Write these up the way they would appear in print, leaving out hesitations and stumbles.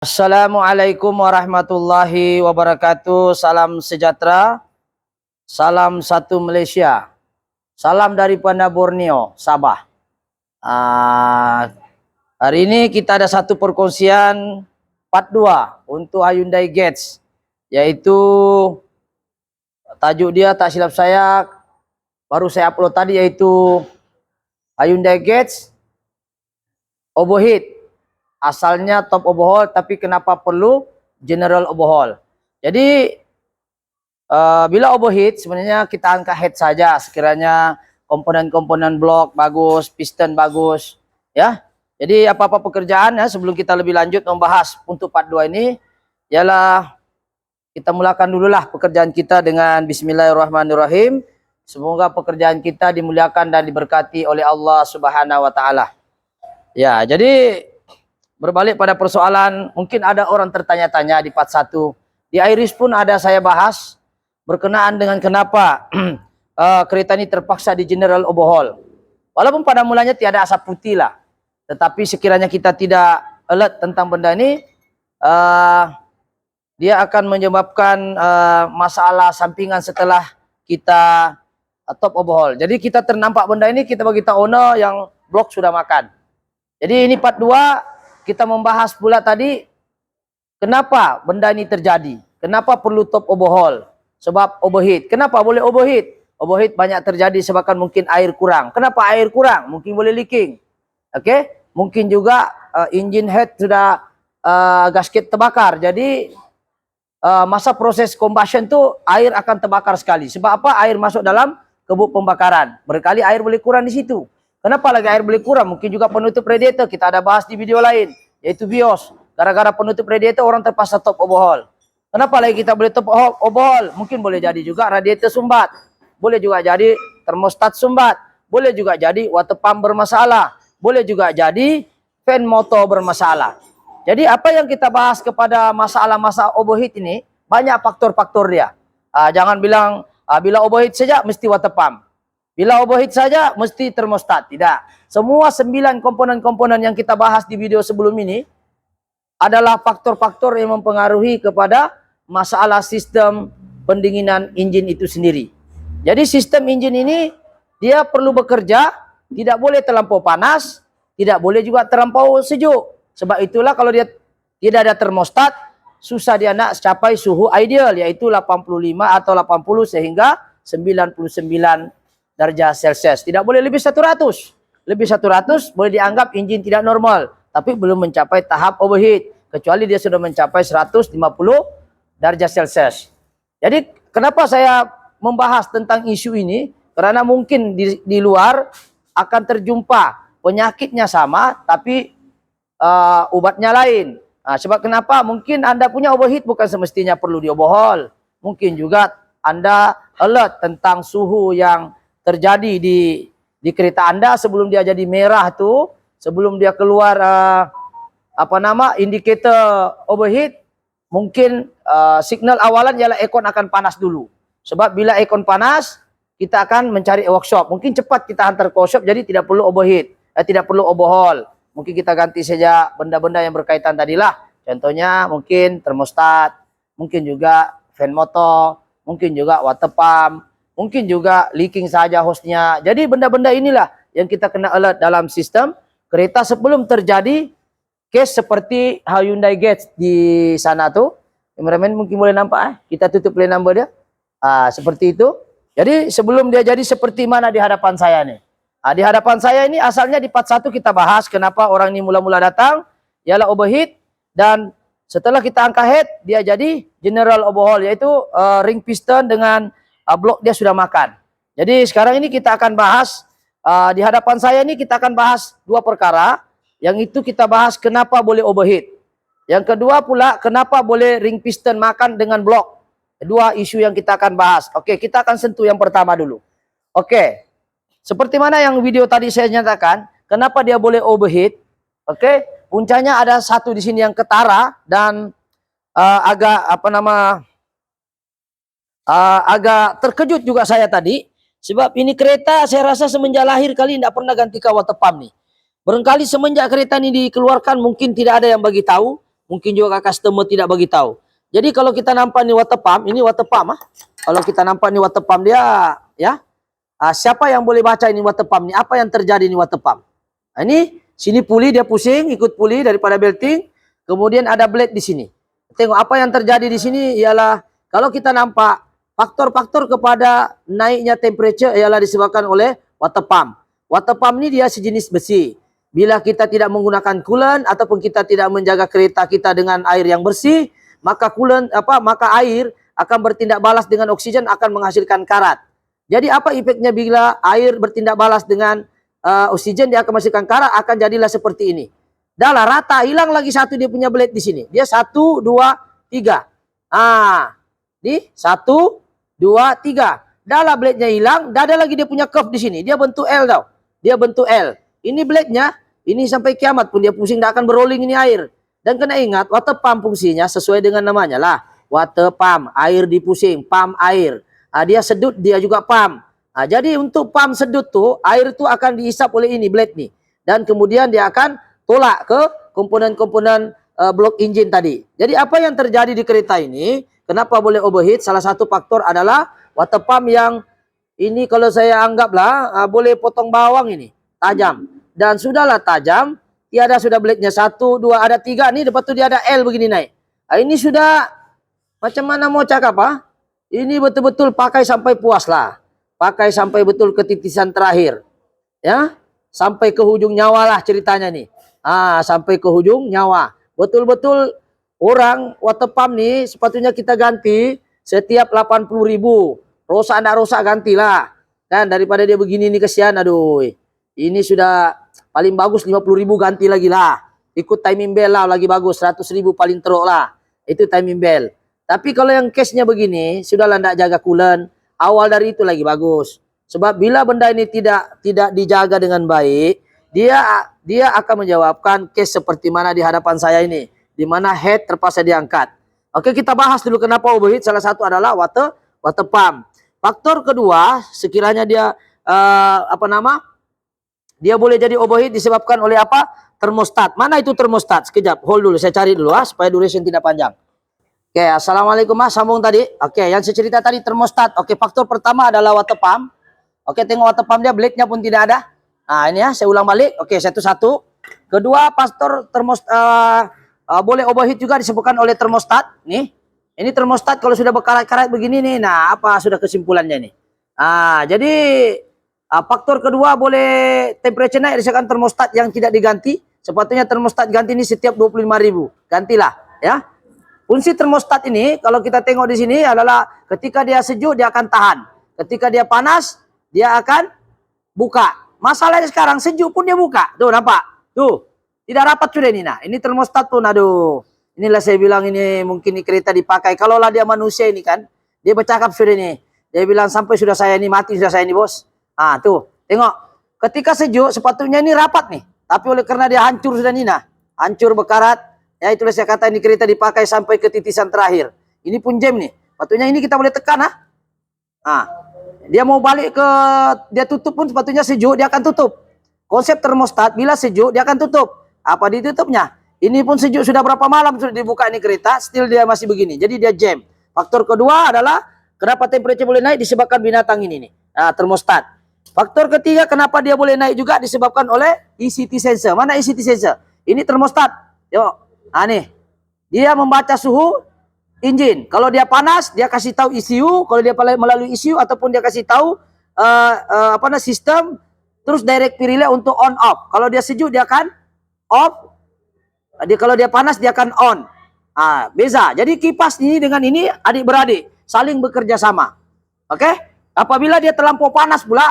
Assalamualaikum warahmatullahi wabarakatuh. Salam sejahtera, salam satu Malaysia, salam daripada Borneo, Sabah. Hari ini kita ada satu perkongsian part 2 untuk Hyundai Getz, yaitu tajuk dia tak silap saya baru saya upload tadi, yaitu Hyundai Getz overheat. Asalnya top overhaul, tapi kenapa perlu general overhaul? Jadi bila overheat sebenarnya kita angkat head saja, sekiranya komponen-komponen blok bagus, piston bagus, ya. Jadi apa-apa pekerjaan ya, sebelum kita lebih lanjut membahas untuk part 2 ini, ialah kita mulakan dululah pekerjaan kita dengan bismillahirrahmanirrahim. Semoga pekerjaan kita dimuliakan dan diberkati oleh Allah Subhanahu wa taala. Ya, jadi berbalik pada persoalan, mungkin ada orang tertanya-tanya di part 1. Di Iris pun ada saya bahas berkenaan dengan kenapa kereta ini terpaksa di general overhaul. Walaupun pada mulanya tiada asap putih lah, tetapi sekiranya kita tidak alert tentang benda ini, dia akan menyebabkan masalah sampingan setelah kita top overhaul. Jadi kita ternampak benda ini, kita bagi tahu owner yang blok sudah makan. Jadi ini part 2. Kita membahas pula tadi kenapa benda ini terjadi. Kenapa perlu top overhaul? Sebab overheat. Kenapa boleh overheat? Overheat banyak terjadi sebabkan mungkin air kurang. Kenapa air kurang? Mungkin boleh leaking. Okey? Mungkin juga engine head sudah gasket terbakar. Jadi masa proses combustion tu air akan terbakar sekali. Sebab apa? Air masuk dalam kebuk pembakaran. Berkali air boleh kurang di situ. Kenapa lagi air boleh kurang? Mungkin juga penutup radiator. Kita ada bahas di video lain, yaitu BIOS. Gara-gara penutup radiator orang terpaksa top overhaul. Kenapa lagi kita boleh top overhaul? Mungkin boleh jadi juga radiator sumbat. Boleh juga jadi termostat sumbat. Boleh juga jadi water pump bermasalah. Boleh juga jadi fan motor bermasalah. Jadi apa yang kita bahas kepada masalah-masalah overheat ini, banyak faktor-faktor dia. Jangan bilang bila overheat saja mesti water pump. Bila overheat saja mesti termostat. Tidak. Semua 9 komponen-komponen yang kita bahas di video sebelum ini adalah faktor-faktor yang mempengaruhi kepada masalah sistem pendinginan enjin itu sendiri. Jadi sistem enjin ini dia perlu bekerja, tidak boleh terlampau panas, tidak boleh juga terlampau sejuk. Sebab itulah kalau dia tidak ada termostat, susah dia nak capai suhu ideal, yaitu 85 atau 80 sehingga 99 darjah Celsius. Tidak boleh lebih 100. Lebih 100 boleh dianggap enjin tidak normal, tapi belum mencapai tahap overheat, kecuali dia sudah mencapai 150 darjah Celsius. Jadi kenapa saya membahas tentang isu ini? Karena mungkin di luar akan terjumpa penyakitnya sama, tapi ubatnya lain. Sebab kenapa? Mungkin Anda punya overheat bukan semestinya perlu dioverhaul. Mungkin juga Anda alert tentang suhu yang terjadi di kereta Anda sebelum dia jadi merah tu, sebelum dia keluar indikator overheat, mungkin signal awalan ialah aircon akan panas dulu. Sebab bila aircon panas, kita akan mencari workshop. Mungkin cepat kita hantar ke workshop, jadi tidak perlu overheat, tidak perlu overhaul. Mungkin kita ganti saja benda-benda yang berkaitan tadilah. Contohnya mungkin termostat, mungkin juga fan motor, mungkin juga water pump, mungkin juga leaking saja hostnya. Jadi benda-benda inilah yang kita kena alert dalam sistem kereta sebelum terjadi case seperti Hyundai Getz di sana tu. Kameraman mungkin boleh nampak kita tutup plate number dia. Seperti itu. Jadi sebelum dia jadi seperti mana di hadapan saya nih. Di hadapan saya ini asalnya di part 1 kita bahas kenapa orang ini mula-mula datang ialah overheat, dan setelah kita angkat head dia jadi general overhaul, yaitu ring piston dengan blok dia sudah makan. Jadi sekarang ini kita akan bahas di hadapan saya ini kita akan bahas 2 perkara. Yang itu kita bahas kenapa boleh overheat. Yang kedua pula kenapa boleh ring piston makan dengan blok. 2 isu yang kita akan bahas. Oke, kita akan sentuh yang pertama dulu. Oke. Seperti mana yang video tadi saya nyatakan, kenapa dia boleh overheat? Oke, puncanya ada satu di sini yang ketara dan agak terkejut juga saya tadi, sebab ini kereta saya rasa semenjak lahir kali tidak pernah ganti water pump nih. Barangkali semenjak kereta ini dikeluarkan mungkin tidak ada yang bagi tahu mungkin juga customer tidak bagi tahu. Jadi kalau kita nampak nih water pump, ini water pump Kalau kita nampak nih water pump dia, ya. Siapa yang boleh baca ini water pump nih? Apa yang terjadi ini water pump? Ini sini puli dia pusing, ikut puli daripada belting. Kemudian ada blade di sini. Tengok apa yang terjadi di sini ialah kalau kita nampak faktor-faktor kepada naiknya temperature ialah disebabkan oleh water pump. Water pump ini dia sejenis besi. Bila kita tidak menggunakan coolant ataupun kita tidak menjaga kereta kita dengan air yang bersih, maka maka air akan bertindak balas dengan oksigen akan menghasilkan karat. Jadi apa efeknya bila air bertindak balas dengan oksigen dia akan menghasilkan karat, akan jadilah seperti ini. Dah lah rata, hilang lagi satu dia punya blade di sini. Dia 1 2 3. Di 1 2 3. Dah lah blade-nya hilang, dah ada lagi dia punya curve di sini. Dia bentuk L tau. Dia bentuk L. Ini blade-nya, ini sampai kiamat pun dia pusing, tidak akan berrolling ini air. Dan kena ingat, water pump fungsinya sesuai dengan namanya lah. Water pump, air dipusing, pump air. Dia sedut, dia juga pump. Jadi untuk pump sedut tuh, air itu akan dihisap oleh ini, blade nih. Dan kemudian dia akan tolak ke komponen-komponen blok engine tadi. Jadi apa yang terjadi di kereta ini, kenapa boleh overheat? Salah satu faktor adalah water pump yang ini kalau saya anggaplah boleh potong bawang ini, tajam. Dan sudahlah tajam, tiada sudah blade-nya 1, 2, ada 3 nih, lepas tu dia ada L begini naik. Ini sudah macam mana mau cakap Ini betul-betul pakai sampai puas lah. Pakai sampai betul ke titisan terakhir. Ya, sampai ke hujung nyawa lah ceritanya nih. Sampai ke hujung nyawa. Betul-betul orang water pump nih sepatutnya kita ganti setiap 80.000. Rosak anda rosak gantilah. Kan daripada dia begini nih kesian, aduh. Ini sudah paling bagus 50.000 ganti lagi lah. Ikut timing bell lah lagi bagus 100.000 paling teruk lah. Itu timing bell. Tapi kalau yang case-nya begini, sudahlah tidak jaga coolant, awal dari itu lagi bagus. Sebab bila benda ini tidak dijaga dengan baik, dia akan menjawabkan case seperti mana di hadapan saya ini, di mana head terpaksa diangkat. Oke, kita bahas dulu kenapa overheat. Salah satu adalah water pump. Faktor kedua, sekiranya dia dia boleh jadi overheat disebabkan oleh apa? Termostat. Mana itu termostat? Sekejap, hold dulu, saya cari dulu supaya duration tidak panjang. Oke, assalamualaikum sambung tadi. Oke, yang saya cerita tadi termostat. Oke, faktor pertama adalah water pump. Oke, tengok water pump dia blade-nya pun tidak ada. Ini ya, saya ulang balik. Oke, satu-satu. Kedua, faktor boleh overheat juga disebabkan oleh termostat. Nih, ini termostat kalau sudah berkarat-karat begini nih. Nah, apa sudah kesimpulannya nih? Jadi faktor kedua boleh temperature naik disebabkan termostat yang tidak diganti. Sepatutnya termostat ganti ini setiap 25.000. Gantilah, ya. Fungsi termostat ini kalau kita tengok di sini adalah ketika dia sejuk dia akan tahan. Ketika dia panas dia akan buka. Masalahnya sekarang sejuk pun dia buka. Tuh nampak? Tuh. Tidak rapat sudah ini. Nah, ini termostat pun aduh. Inilah saya bilang ini mungkin ini kereta dipakai. Kalaulah dia manusia ini kan, dia bercakap sudah ini. Dia bilang sampai sudah saya ini mati sudah saya ini bos. Tuh. Tengok. Ketika sejuk sepatutnya ini rapat nih. Tapi oleh karena dia hancur sudah ini nah. Hancur berkarat. Ya itulah saya kata ini kereta dipakai sampai ke titisan terakhir. Ini pun jam nih. Patutnya ini kita boleh tekan dia mau balik ke dia tutup pun sepatutnya sejuk dia akan tutup. Konsep termostat bila sejuk dia akan tutup. Apa ditutupnya? Ini pun sejuk sudah berapa malam sudah dibuka ini kereta, still dia masih begini. Jadi dia jam. Faktor kedua adalah kenapa temperature boleh naik disebabkan binatang ini nih. Termostat. Faktor ketiga kenapa dia boleh naik juga disebabkan oleh ECT sensor. Mana ECT sensor? Ini termostat. Yuk. Nih, dia membaca suhu engine. Kalau dia panas, dia kasih tahu ECU. Kalau dia melalui ECU ataupun dia kasih tahu sistem, terus direct relay untuk on off. Kalau dia sejuk dia akan off. Kalau dia panas dia akan on. Beza. Jadi kipas ini dengan ini adik beradik saling bekerja sama. Oke? Apabila dia terlampau panas pula,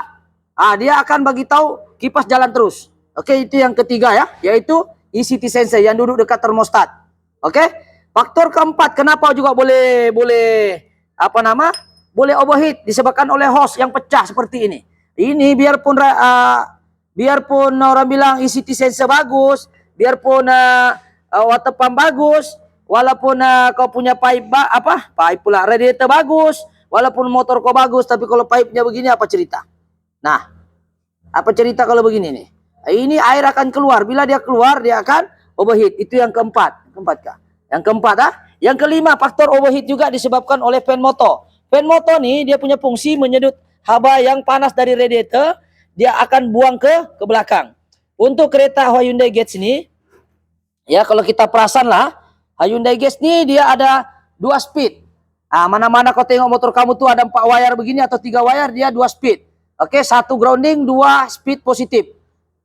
dia akan bagi tahu kipas jalan terus. Oke, itu yang ketiga ya, yaitu ECT sensor yang duduk dekat termostat. Oke? Faktor keempat kenapa juga boleh overheat disebabkan oleh hose yang pecah seperti ini. Ini biarpun orang bilang ECT sensor bagus, biarpun water pump bagus, walaupun kau punya pipe pula radiator bagus, walaupun motor kau bagus, tapi kalau pipe-nya begini apa cerita? Nah, apa cerita kalau begini nih? Ini air akan keluar. Bila dia keluar, dia akan overheat. Itu yang keempat. Yang keempat, Yang kelima, faktor overheat juga disebabkan oleh fan motor. Fan motor nih dia punya fungsi menyedot haba yang panas dari radiator, dia akan buang ke belakang. Untuk kereta Hyundai Getz ini, ya kalau kita perasan lah, Hyundai Getz ini dia ada 2 speed. Mana-mana kau tengok motor kamu tuh ada 4 wire begini atau 3 wire, dia 2 speed. Oke, 1 grounding, 2 speed positif.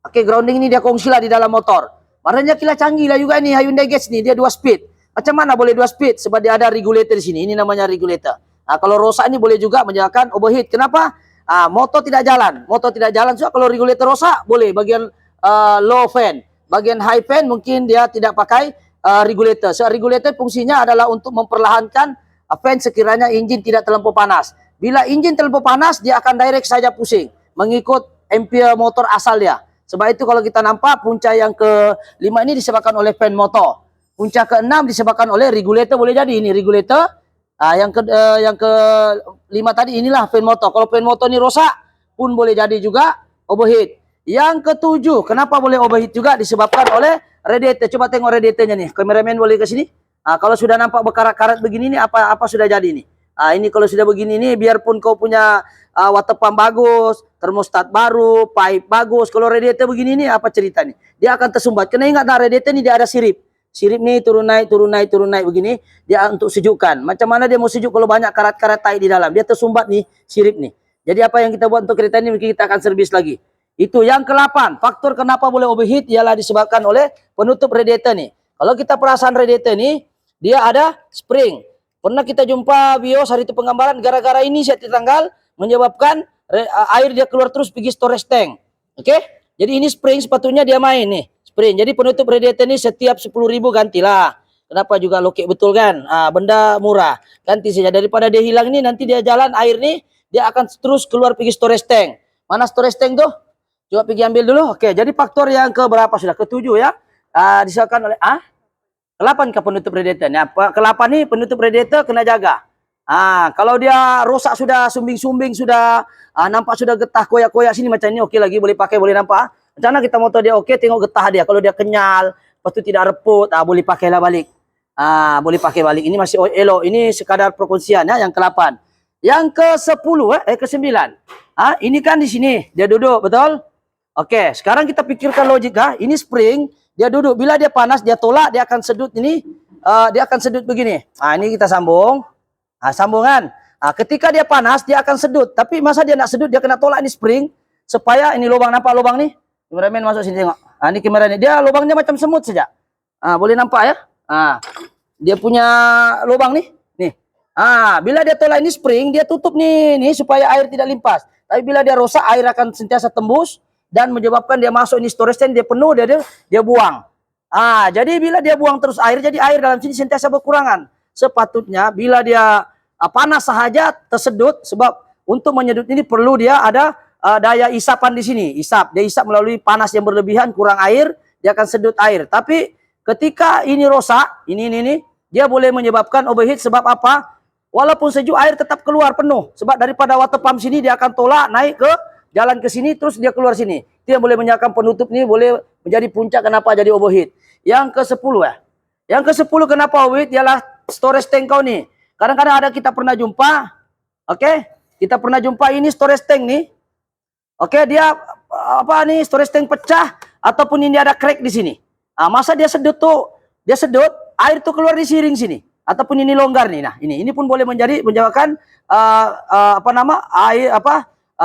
Oke, grounding ini dia kongsi lah di dalam motor. Makanya kira canggih lah juga ini Hyundai Getz ini, dia 2 speed. Macam mana boleh 2 speed? Sebab dia ada regulator di sini. Ini namanya regulator. Kalau rosak ini boleh juga menyebabkan overheat. Kenapa? Motor tidak jalan. Motor tidak jalan. So, kalau regulator rosak, boleh. Bagian low fan. Bagian high fan mungkin dia tidak pakai regulator. So, regulator fungsinya adalah untuk memperlahankan fan sekiranya enjin tidak terlampau panas. Bila enjin terlampau panas, dia akan direct saja pusing. Mengikut ampere motor asal dia. Sebab itu kalau kita nampak punca yang ke-5 ini disebabkan oleh fan motor. Punca ke-6 disebabkan oleh regulator, boleh jadi ini regulator. Yang ke-5 tadi inilah fan motor. Kalau fan motor ini rosak pun boleh jadi juga overheat. Yang ke-7, kenapa boleh overheat juga disebabkan oleh radiator. Coba tengok radiatornya nih. Kameramen boleh ke sini. Kalau sudah nampak berkarat-karat begini nih apa sudah jadi nih. Ini kalau sudah begini nih, biarpun kau punya water pump bagus, termostat baru, pipe bagus, kalau radiator begini nih apa cerita nih? Dia akan tersumbat. Kena ingat radiator ini dia ada sirip. Sirip nih turun naik begini, dia untuk sejukkan. Macam mana dia mau sejuk kalau banyak karat-karat tai di dalam? Dia tersumbat nih sirip nih. Jadi apa yang kita buat untuk kereta ini mungkin kita akan servis lagi. Itu yang ke-8. Faktor kenapa boleh overheat ialah disebabkan oleh penutup radiator nih. Kalau kita perasan radiator nih, dia ada spring. Pernah kita jumpa bios hari itu penggambaran, gara-gara ini saya tanggal menyebabkan air dia keluar terus pergi storage tank. Oke? Jadi ini spring sepatutnya dia main nih. Spring. Jadi penutup radiator ini setiap 10.000 gantilah. Kenapa juga lokek betul kan? Benda murah. Ganti saja. Daripada dia hilang ini, nanti dia jalan air nih, dia akan terus keluar pergi storage tank. Mana storage tank tuh? Coba pergi ambil dulu. Oke, jadi faktor yang ke berapa sudah? Ke-7 ya. Disebabkan oleh ke-8 ke penutup radiator. Nah, ke-8 nih penutup radiator kena jaga. Kalau dia rosak sudah, sumbing-sumbing sudah, nampak sudah getah koyak-koyak sini macam ini, oke lagi boleh pakai, boleh nampak. Macam mana kita motor dia oke, tengok getah dia. Kalau dia kenyal, lepas tu tidak reput, boleh pakailah balik. Boleh pakai balik. Ini masih elok. Ini sekadar perkongsian ya, yang ke-8. Yang ke-10, ke-9. Ini kan di sini dia duduk, betul? Oke, sekarang kita pikirkan logik ini spring, dia duduk. Bila dia panas, dia tolak, dia akan sedut ini, dia akan sedut begini. Ini kita sambung. Sambungan. Ketika dia panas, dia akan sedut. Tapi masa dia nak sedut, dia kena tolak ini spring supaya ini lubang, nampak lubang nih? Kameramen masuk sini tengok. Ini kamera ini. Dia lubangnya macam semut saja. Boleh nampak ya? Dia punya lubang nih. Nih. Bila dia tolak ini spring, dia tutup nih supaya air tidak limpas. Tapi bila dia rosak, air akan sentiasa tembus dan menyebabkan dia masuk ini storage tank, dia penuh, dia buang. Jadi bila dia buang terus air, jadi air dalam sini sentiasa berkurangan. Sepatutnya bila dia panas sahaja tersedut, sebab untuk menyedut ini perlu dia ada daya isapan di sini. Dia isap melalui panas yang berlebihan, kurang air, dia akan sedut air. Tapi ketika ini rosak, ini dia boleh menyebabkan overheat. Sebab apa? Walaupun sejuk, air tetap keluar penuh. Sebab daripada water pump sini dia akan tolak naik ke jalan ke sini, terus dia keluar sini. Itu yang boleh menyebabkan penutup ini boleh menjadi puncak kenapa jadi overheat. Yang ke-10 ya. Yang ke-10 kenapa overheat ialah storage tank kau nih. Kadang-kadang ada kita pernah jumpa, kita pernah jumpa ini storage tank nih. Dia storage tank pecah ataupun ini ada crack di sini. Masa dia sedut air tuh keluar di siring sini ataupun ini longgar nih. Nah, ini pun boleh menyebabkan air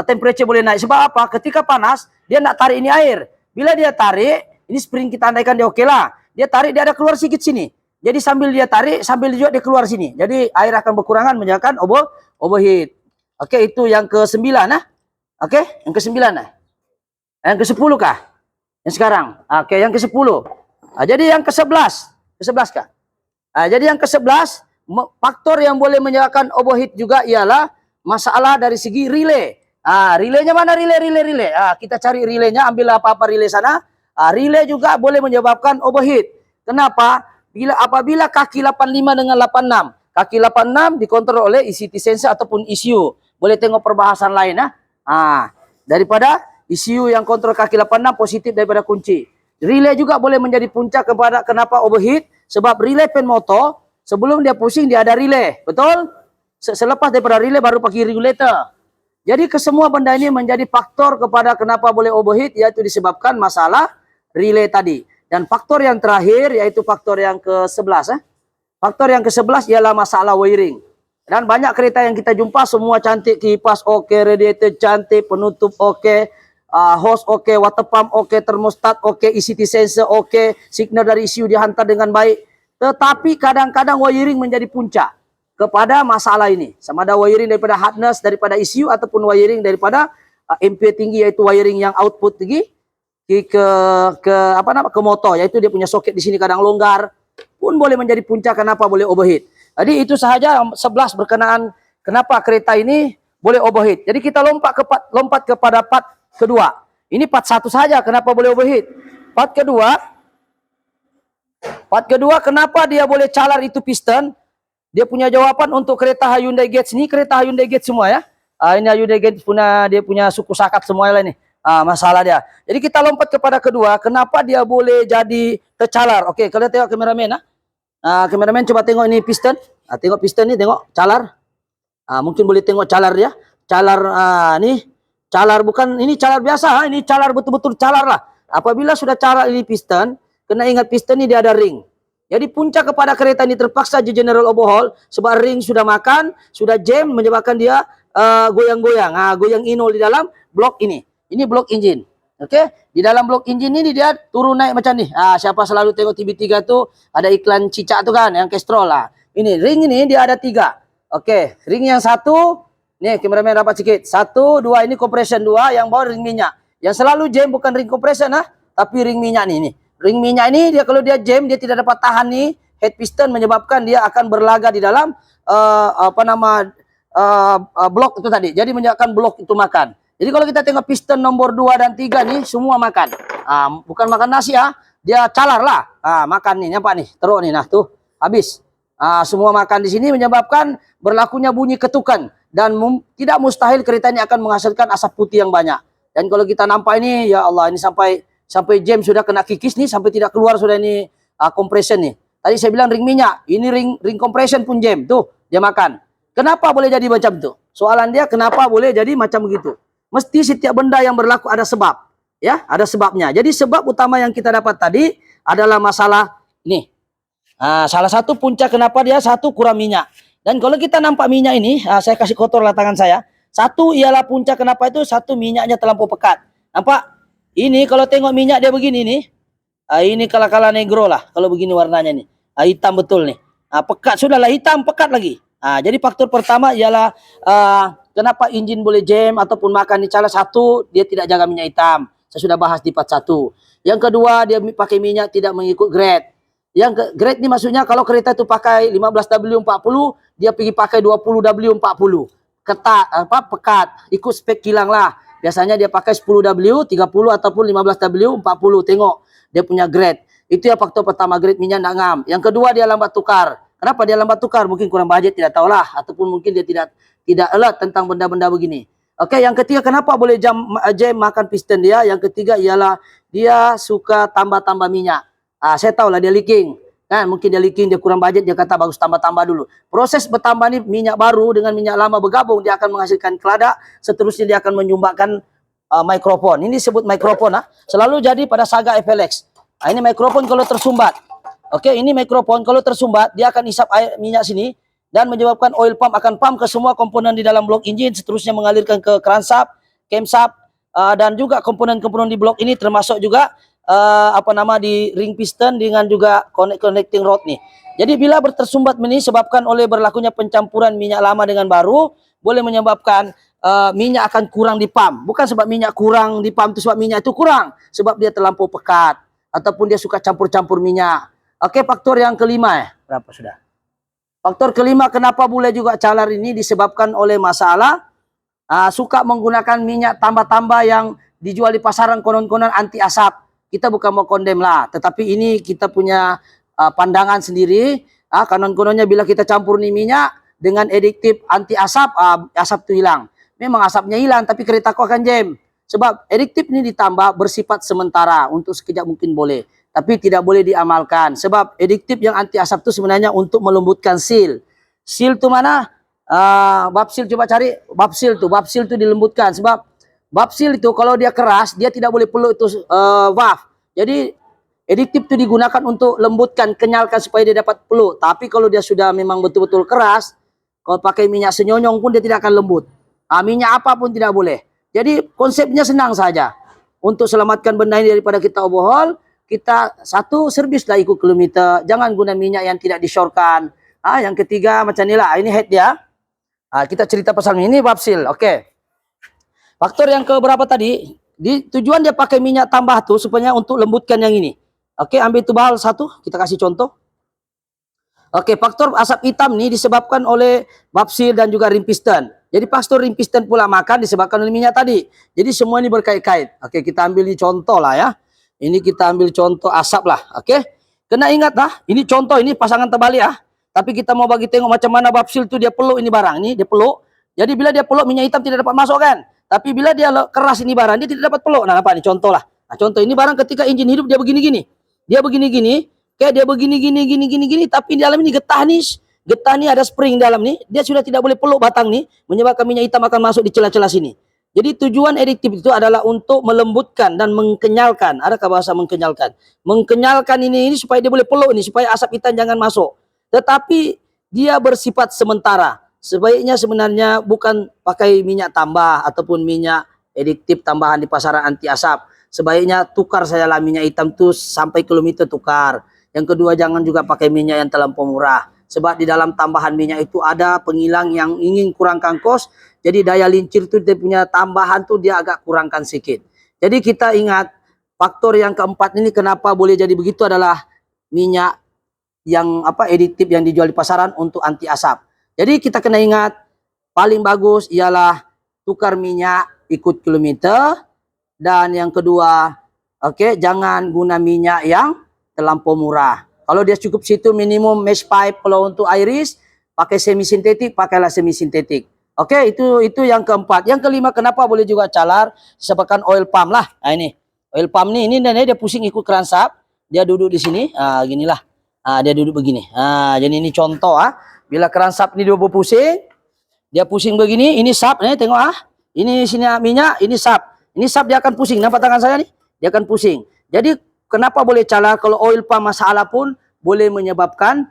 temperature boleh naik. Sebab apa? Ketika panas dia nak tarik ini air. Bila dia tarik, ini spring kita andaikan dia oke lah. Dia tarik, dia ada keluar sedikit sini. Jadi sambil dia tarik, sambil juga dia keluar sini. Jadi air akan berkurangan menyebabkan overheat. Itu yang ke-9 yang ke-9 Yang ke-10 kah? Yang sekarang. Yang ke-10. Jadi yang ke-11. Ke-11 kah? Jadi yang ke-11, faktor yang boleh menyebabkan overheat juga ialah masalah dari segi relay. Relaynya mana relay? Kita cari relaynya, ambil apa-apa relay sana. Relay juga boleh menyebabkan overheat. Kenapa? Apabila kaki 85 dengan 86. Kaki 86 dikontrol oleh ECT sensor ataupun ECU. Boleh tengok perbahasan lain daripada ECU yang kontrol kaki 86 positif daripada kunci. Relay juga boleh menjadi puncak kepada kenapa overheat. Sebab relay pen motor, sebelum dia pusing dia ada relay, betul? Selepas daripada relay baru pakai regulator. Jadi kesemua benda ini menjadi faktor kepada kenapa boleh overheat, yaitu disebabkan masalah relay tadi. Dan faktor yang terakhir yaitu faktor yang ke-11. Faktor yang ke-11 ialah masalah wiring. Dan banyak kereta yang kita jumpa semua cantik, kipas okey, radiator cantik, penutup okey, hose okey, water pump okey, termostat okey, ECT sensor okey, signal dari ECU dihantar dengan baik. Tetapi kadang-kadang wiring menjadi puncak kepada masalah ini. Sama ada wiring daripada hardness daripada ECU ataupun wiring daripada ampere tinggi, yaitu wiring yang output tinggi ke motor, yaitu dia punya soket di sini kadang longgar pun boleh menjadi puncak kenapa boleh overheat. Jadi itu sahaja 11 berkenaan kenapa kereta ini boleh overheat. Jadi kita lompat kepada part kedua. Ini part 1 saja kenapa boleh overheat. Part kedua kenapa dia boleh calar itu piston. Dia punya jawaban untuk kereta Hyundai Getz ini, kereta Hyundai Getz semua ya. Ini Hyundai Getz dia punya suku sakat semua lah ini. Masalah dia. Jadi kita lompat kepada kedua, kenapa dia boleh jadi tercalar. Oke, kalian tengok kameramen. Kameramen coba tengok ini piston. Tengok piston ni, tengok calar. Mungkin boleh tengok calar dia. Calar ni, calar bukan ini calar biasa. Ini calar betul-betul calar lah. Apabila sudah calar ini piston, kena ingat piston ni dia ada ring. Jadi puncak kepada kereta ini terpaksa di general overhaul sebab ring sudah makan, sudah jam menyebabkan dia goyang-goyang. Goyang inol di dalam blok ini. Ini blok engine. Okey, di dalam blok engine ini dia turun naik macam ni. Siapa selalu tengok TV3 tu ada iklan cicak tu kan, yang Castrol lah. Ini ring ini dia ada 3. Okey, ring yang satu, nih kameramen rapat sikit. 1, 2 ini compression 2, yang bawah ring minyak. Yang selalu jam bukan ring compression tapi ring minyak nih. Ring minyak ini dia kalau dia jam dia tidak dapat tahan nih head piston, menyebabkan dia akan berlaga di dalam blok itu tadi. Jadi menyebabkan blok itu makan. Jadi kalau kita tengok piston nomor 2 dan 3 nih semua makan. Bukan makan nasi dia calar lah. Makan nih, nyapa nih, teruk nih, nah tuh habis. Semua makan di sini menyebabkan berlakunya bunyi ketukan dan tidak mustahil kereta ini akan menghasilkan asap putih yang banyak. Dan kalau kita nampak ini, ya Allah, ini sampai jam sudah kena kikis nih, sampai tidak keluar sudah ini compression nih. Tadi saya bilang ring minyak, ini ring compression pun jam tuh dia makan. Kenapa boleh jadi macam itu? Soalan dia kenapa boleh jadi macam begitu? Mesti setiap benda yang berlaku ada sebab, ya, ada sebabnya. Jadi sebab utama yang kita dapat tadi adalah masalah ini. Salah satu puncak kenapa dia kurang minyak. Dan kalau kita nampak minyak ini, saya kasih kotor lah tangan saya. Satu ialah puncak kenapa itu, minyaknya terlampau pekat. Nampak? Ini kalau tengok minyak dia begini nih. Ini kala-kala negro lah kalau begini warnanya nih. Hitam betul nih. Pekat sudahlah, hitam pekat lagi. Jadi faktor pertama ialah kenapa engine boleh jam ataupun makan di cala. Satu, dia tidak jaga minyak hitam. Saya sudah bahas di part 1. Yang kedua, dia pakai minyak tidak mengikut grade. Yang grade ini maksudnya kalau kereta itu pakai 15W40, dia pergi pakai 20W40. Ketat, pekat, ikut spek kilang lah. Biasanya dia pakai 10W, 30 ataupun 15W40. Tengok dia punya grade. Itu yang faktor pertama, grade minyak nak ngam. Yang kedua, dia lambat tukar. Kenapa dia lambat tukar? Mungkin kurang budget, tidak tahulah. Ataupun mungkin dia tidak alert tentang benda-benda begini. Okey, yang ketiga kenapa boleh jam makan piston dia? Yang ketiga ialah dia suka tambah-tambah minyak. Saya tahulah dia leaking. Kan mungkin dia leaking, dia kurang budget, dia kata bagus tambah-tambah dulu. Proses bertambah ni minyak baru dengan minyak lama bergabung, dia akan menghasilkan keladak, seterusnya dia akan menyumbangkan mikrofon. Ini disebut mikrofon selalu jadi pada Saga FLX. Ini mikrofon kalau tersumbat. Okey, ini mikrofon kalau tersumbat, dia akan isap air minyak sini dan menyebabkan oil pump akan pump ke semua komponen di dalam blok engine, seterusnya mengalirkan ke crankshaft, camshaft, dan juga komponen-komponen di blok ini termasuk juga di ring piston dengan juga connecting rod nih. Jadi bila tersumbat ini sebabkan oleh berlakunya pencampuran minyak lama dengan baru, boleh menyebabkan minyak akan kurang di pump. Bukan sebab minyak kurang di pump itu sebab minyak itu kurang, sebab dia terlampau pekat ataupun dia suka campur-campur minyak. Oke, faktor yang kelima berapa sudah? Faktor kelima kenapa boleh juga calar ini disebabkan oleh masalah suka menggunakan minyak tambah-tambah yang dijual di pasaran konon-konon anti asap. Kita bukan mau kondem lah, tetapi ini kita punya pandangan sendiri. Konon-kononnya bila kita campur nih minyak dengan adiktif anti asap, asap itu hilang. Memang asapnya hilang, tapi kereta kau akan jam. Sebab adiktif ini ditambah bersifat sementara, untuk sekejap mungkin boleh. tapi tidak boleh diamalkan. Sebab adiktif yang anti asap itu sebenarnya untuk melembutkan seal. Seal itu mana? Bab seal, coba cari bab seal tuh. Bab seal itu dilembutkan. Sebab bab seal itu kalau dia keras, dia tidak boleh peluk itu valve. Jadi adiktif itu digunakan untuk lembutkan, kenyalkan supaya dia dapat peluk. Tapi kalau dia sudah memang betul-betul keras, kalau pakai minyak senyonyong pun dia tidak akan lembut. Minyak apapun tidak boleh. Jadi konsepnya senang saja. Untuk selamatkan benda ini daripada kita overhaul, kita satu, servislah ikut kilometer. Jangan guna minyak yang tidak disyorkan. Yang ketiga macam inilah. Ini head dia. Kita cerita pasal ini bab seal. Oke. Faktor yang keberapa tadi? Tujuan dia pakai minyak tambah tuh supaya untuk lembutkan yang ini. Oke, ambil itu bahal satu. Kita kasih contoh. Oke, faktor asap hitam ini disebabkan oleh bab seal dan juga rim piston. Jadi faktor rim piston pula makan disebabkan oleh minyak tadi. Jadi semua ini berkait-kait. Oke, kita ambil ini contoh lah ya. Ini kita ambil contoh asap lah. Oke. Kena ingat lah, ini contoh, ini pasangan terbalik ya. Tapi kita mau bagi tengok macam mana bab seal itu dia peluk ini barang. Ini dia peluk. Jadi bila dia peluk, minyak hitam tidak dapat masuk kan. Tapi bila dia keras ini barang, dia tidak dapat peluk. Nah, apa nih contoh lah. Nah, contoh ini barang ketika engine hidup dia begini-gini. Dia begini-gini, kayak dia begini-gini, tapi di dalam ini getah nih ada spring dalam nih. Dia sudah tidak boleh peluk batang nih, menyebabkan minyak hitam akan masuk di celah-celah sini. Jadi tujuan adiktif itu adalah untuk melembutkan dan mengkenyalkan. Adakah bahasa mengkenyalkan? Mengkenyalkan ini supaya dia boleh peluk ini, supaya asap hitam jangan masuk. Tetapi dia bersifat sementara. Sebaiknya sebenarnya bukan pakai minyak tambah ataupun minyak adiktif tambahan di pasaran anti asap. Sebaiknya tukar sajalah minyak hitam itu sampai kilometer tukar. Yang kedua, jangan juga pakai minyak yang terlampau murah. Sebab di dalam tambahan minyak itu ada penghilang yang ingin kurangkan kos. Jadi daya lincir itu dia punya tambahan tuh dia agak kurangkan sedikit. Jadi kita ingat faktor yang keempat ini kenapa boleh jadi begitu adalah minyak yang adiktif yang dijual di pasaran untuk anti asap. Jadi kita kena ingat paling bagus ialah tukar minyak ikut kilometer. Dan yang kedua, jangan guna minyak yang terlampau murah. Kalau dia cukup situ minimum mesh pipe, kalau untuk iris pakai semi sintetik, pakailah semi sintetik. Itu yang keempat. Yang kelima, kenapa boleh juga calar? Disebabkan oil pump lah. Nah, ini oil pump ini dia pusing ikut keransap, dia duduk di sini, ginilah. Dia duduk begini. Jadi ini contoh bila keransap ini dia berpusing, dia pusing begini, ini sap, tengok ini sini minyak, ini sap. Ini sap dia akan pusing. Nampak tangan saya nih? Dia akan pusing. Jadi kenapa boleh calar? Kalau oil pump masalah pun boleh menyebabkan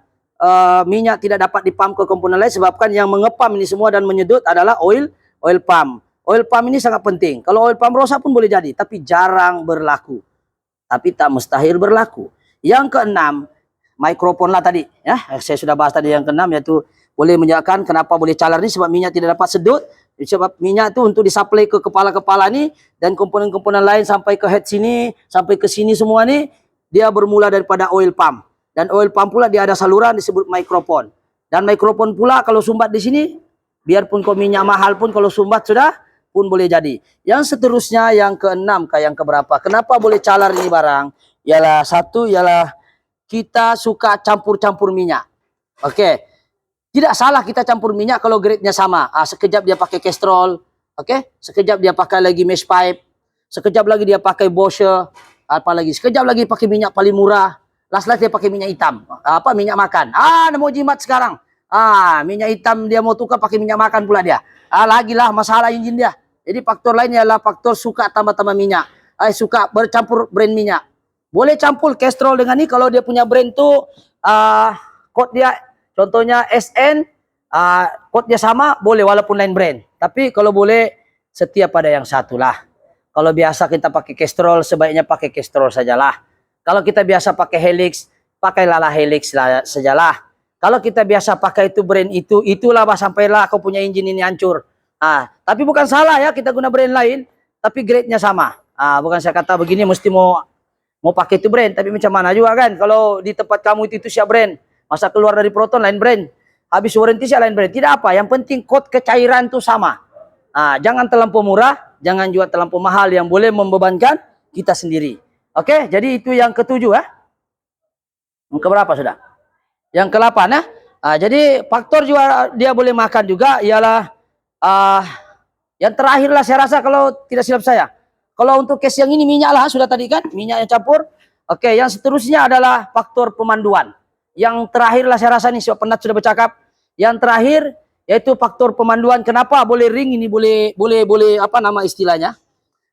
minyak tidak dapat dipump ke komponen lain, sebabkan yang mengepam ini semua dan menyedot adalah oil pump. Oil pump ini sangat penting. Kalau oil pump rosak pun boleh jadi, tapi jarang berlaku. Tapi tak mustahil berlaku. Yang keenam, mikrofon lah tadi. Ya, saya sudah bahas tadi yang keenam, yaitu boleh menyebabkan kenapa boleh calar ini sebab minyak tidak dapat sedut. Sebab minyak itu untuk disuplai ke kepala-kepala ni dan komponen-komponen lain sampai ke head sini, sampai ke sini semua ni, dia bermula daripada oil pump. Dan oil pump pula dia ada saluran disebut mikrofon. Dan mikrofon pula kalau sumbat di sini, biarpun kau minyak mahal pun kalau sumbat sudah pun boleh jadi. Yang seterusnya yang keenam yang keberapa? Kenapa boleh calar ini barang? Ialah satu, ialah kita suka campur-campur minyak. Tidak salah kita campur minyak kalau grade-nya sama. Sekejap dia pakai Castrol, sekejap dia pakai lagi mesh pipe, sekejap lagi dia pakai Bosch, apalagi sekejap lagi pakai minyak paling murah, last dia pakai minyak hitam, minyak makan. Mau jimat sekarang. Minyak hitam dia mau tukar pakai minyak makan pula dia. Lagilah masalah engine dia. Jadi faktor lain ialah faktor suka tambah-tambah minyak. Suka bercampur brand minyak. Boleh campur Castrol dengan ini kalau dia punya brand tu kod dia contohnya SN, kod dia sama, boleh walaupun lain brand. Tapi kalau boleh, setia pada yang satu lah. Kalau biasa kita pakai Castrol, sebaiknya pakai Castrol sajalah. Kalau kita biasa pakai Helix, pakailah Helix sajalah. Kalau kita biasa pakai itu brand itu, itulah sampailah kau punya engine ini hancur. Tapi bukan salah ya kita guna brand lain, tapi grade-nya sama. Bukan saya kata begini mesti mau pakai itu brand, tapi macam mana juga kan? Kalau di tempat kamu itu siap brand. Masa keluar dari Proton lain brand, habis warranty lain brand. Tidak apa, yang penting kod kecairan itu sama. Jangan terlampau murah, jangan juga terlampau mahal yang boleh membebankan kita sendiri. Jadi itu yang ketujuh ya. Yang keberapa sudah? Yang ke-8 ya. Jadi faktor juga dia boleh makan juga ialah yang terakhir lah saya rasa kalau tidak silap saya. Kalau untuk case yang ini minyak lah sudah tadi kan, minyak yang campur. Oke, yang seterusnya adalah faktor pemanduan. Yang terakhir lah saya rasa nih, sebab penat sudah bercakap. Yang terakhir yaitu faktor pemanduan. Kenapa boleh ring ini, boleh apa nama istilahnya?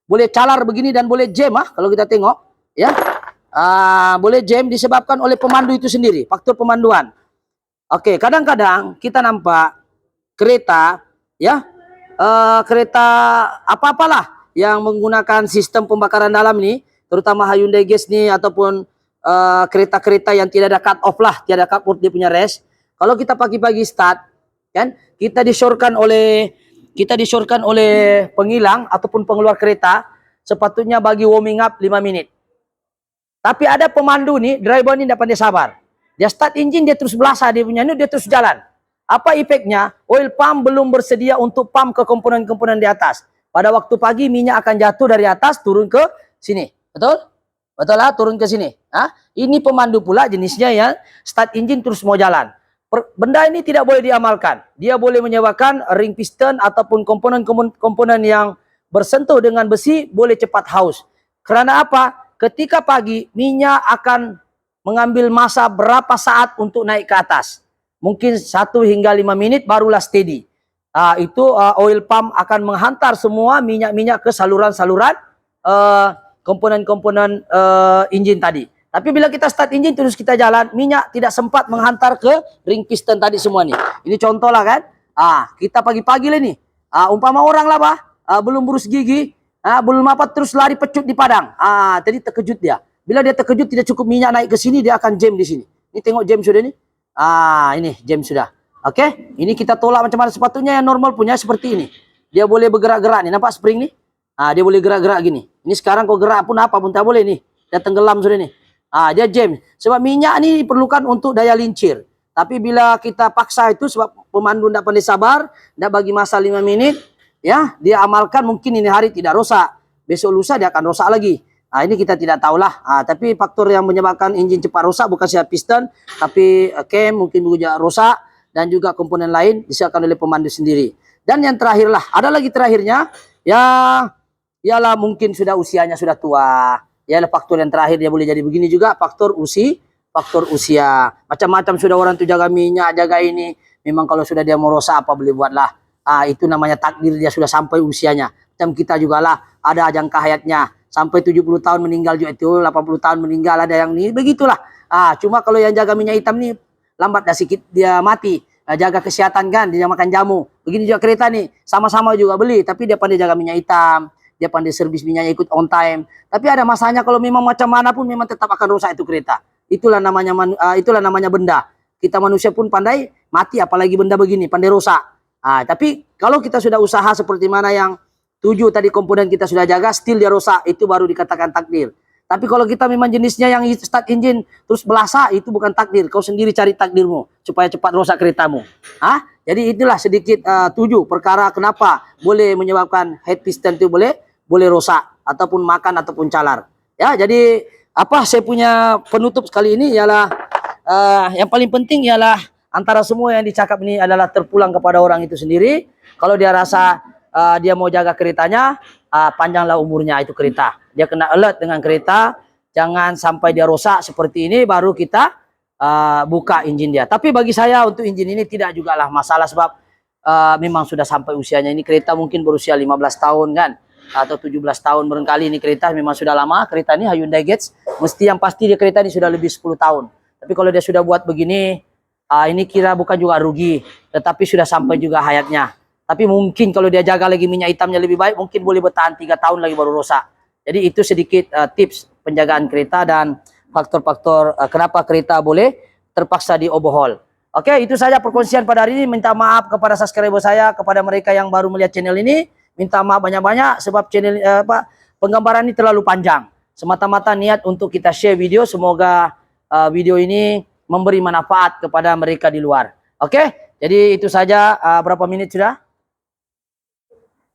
Boleh calar begini dan boleh jam kalau kita tengok, ya. Boleh jam disebabkan oleh pemandu itu sendiri, faktor pemanduan. Oke, kadang-kadang kita nampak kereta, ya, kereta apa-apalah yang menggunakan sistem pembakaran dalam ini, terutama Hyundai Getz nih ataupun kereta-kereta yang tidak ada cut off lah, tidak ada cut off dia punya rest. Kalau kita pagi-pagi start, kan, kita disyorkan oleh penghilang ataupun pengeluar kereta, sepatutnya bagi warming up 5 menit. Tapi ada pemandu nih, driver ini tidak pandai sabar. Dia start engine, dia terus belasah, dia punya ini, dia terus jalan. Apa efeknya? Oil pump belum bersedia untuk pump ke komponen-komponen di atas. Pada waktu pagi minyak akan jatuh dari atas turun ke sini. Betul? Betul lah, turun ke sini. Ini pemandu pula jenisnya yang start engine terus mau jalan. Benda ini tidak boleh diamalkan. Dia boleh menyewakan ring piston ataupun komponen yang bersentuh dengan besi boleh cepat haus. Karena apa? Ketika pagi minyak akan mengambil masa berapa saat untuk naik ke atas. Mungkin 1 hingga 5 menit barulah steady. Itu oil pump akan menghantar semua minyak-minyak ke saluran-saluran komponen-komponen engine tadi. Tapi bila kita start engine terus kita jalan, minyak tidak sempat menghantar ke ring piston tadi semua nih. Ini contoh lah kan. Kita pagi-pagi lah nih. Umpama orang lah belum berus gigi, belum apa terus lari pecut di padang. Jadi terkejut dia. Bila dia terkejut tidak cukup minyak naik ke sini, dia akan jam di sini. Ini tengok jam sudah nih. Ini jam sudah. Oke, ini kita tolak macam mana sepatutnya yang normal punya seperti ini. Dia boleh bergerak-gerak nih, nampak spring nih? Dia boleh gerak-gerak gini. Ini sekarang kau gerak pun apa pun tak boleh nih. Dia tenggelam sudah nih. Dia jam. Sebab minyak ini diperlukan untuk daya lincir. Tapi bila kita paksa itu sebab pemandu tidak pandai sabar, tidak bagi masa 5 menit, ya, dia amalkan mungkin ini hari tidak rosak. Besok lusa dia akan rosak lagi. Ini kita tidak tahulah. Tapi faktor yang menyebabkan engine cepat rosak bukan saja piston, tapi cam mungkin juga rosak dan juga komponen lain disebabkan oleh pemandu sendiri. Dan yang terakhir lah, ada lagi terakhirnya, ya, ialah mungkin sudah usianya sudah tua. Ialah faktor yang terakhir dia boleh jadi begini juga, faktor usia. Macam-macam sudah orang tu jaga minyak, jaga ini. Memang kalau sudah dia mau rosak apa boleh buatlah. Itu namanya takdir dia sudah sampai usianya. Macam kita juga lah, ada jangka hayatnya. Sampai 70 tahun meninggal juga itu, 80 tahun meninggal ada yang ini, begitulah. Cuma kalau yang jaga minyak hitam nih, lambat dah sikit dia mati. Jaga kesehatan kan, dia makan jamu. Begini juga kereta nih, sama-sama juga beli, tapi dia pandai jaga minyak hitam, dia pandai servis minyaknya ikut on time. Tapi ada masanya kalau memang macam mana pun memang tetap akan rusak itu kereta. Itulah namanya benda. Kita manusia pun pandai mati, apalagi benda begini, pandai rusak. Tapi kalau kita sudah usaha seperti mana yang 7 tadi komponen kita sudah jaga, still dia rosak, itu baru dikatakan takdir. Tapi kalau kita memang jenisnya yang start engine terus belasah, itu bukan takdir. Kau sendiri cari takdirmu supaya cepat rosak keretamu. Jadi itulah sedikit 7 perkara kenapa boleh menyebabkan head piston itu boleh rosak ataupun makan ataupun calar. Ya, jadi apa saya punya penutup kali ini ialah yang paling penting ialah antara semua yang dicakap ini adalah terpulang kepada orang itu sendiri. Kalau dia rasa dia mau jaga keretanya, panjanglah umurnya itu kereta. Dia kena alert dengan kereta, jangan sampai dia rosak seperti ini, baru kita buka engine dia. Tapi bagi saya untuk engine ini tidak juga lah masalah sebab memang sudah sampai usianya. Ini kereta mungkin berusia 15 tahun kan, atau 17 tahun barangkali ini kereta memang sudah lama. Kereta ini Hyundai Getz, mesti yang pasti dia kereta ini sudah lebih 10 tahun. Tapi kalau dia sudah buat begini, ini kira bukan juga rugi, tetapi sudah sampai juga hayatnya. Tapi mungkin kalau dia jaga lagi minyak hitamnya lebih baik, mungkin boleh bertahan 3 tahun lagi baru rosak. Jadi itu sedikit tips penjagaan kereta dan faktor-faktor kenapa kereta boleh terpaksa di overhaul. Oke, itu saja perkongsian pada hari ini. Minta maaf kepada subscriber saya, kepada mereka yang baru melihat channel ini. Minta maaf banyak-banyak sebab channel penggambaran ini terlalu panjang. Semata-mata niat untuk kita share video. Semoga video ini memberi manfaat kepada mereka di luar. Oke, jadi itu saja. Berapa menit sudah?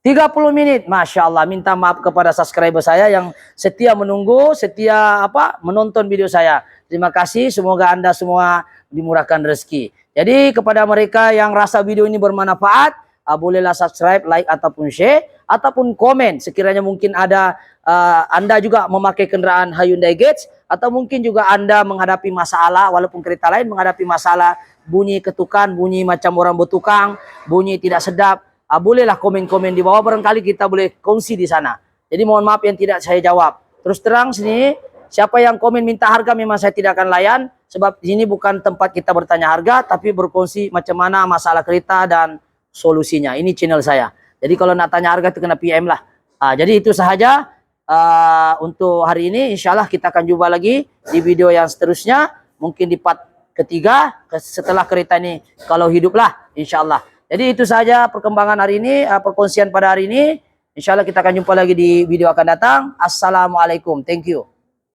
30 menit, Masya Allah. Minta maaf kepada subscriber saya yang setia menunggu, setia menonton video saya. Terima kasih, semoga Anda semua dimurahkan rezeki. Jadi kepada mereka yang rasa video ini bermanfaat, bolehlah subscribe, like ataupun share, ataupun komen. Sekiranya mungkin ada Anda juga memakai kendaraan Hyundai Getz, atau mungkin juga Anda menghadapi masalah, walaupun kereta lain menghadapi masalah bunyi ketukan, bunyi macam orang bertukang, bunyi tidak sedap, bolehlah komen-komen di bawah, barangkali kita boleh kongsi di sana. Jadi mohon maaf yang tidak saya jawab. Terus terang sini, siapa yang komen minta harga memang saya tidak akan layan, sebab ini bukan tempat kita bertanya harga, tapi berkongsi macam mana masalah kereta dan solusinya. Ini channel saya. Jadi kalau nak tanya harga itu kena PM lah. Jadi itu sahaja untuk hari ini. Insya Allah kita akan jumpa lagi di video yang seterusnya. Mungkin di part ketiga setelah kereta ini kalau hiduplah, insya Allah. Jadi itu saja perkembangan hari ini, perkongsian pada hari ini. Insya Allah kita akan jumpa lagi di video akan datang. Assalamualaikum. Thank you.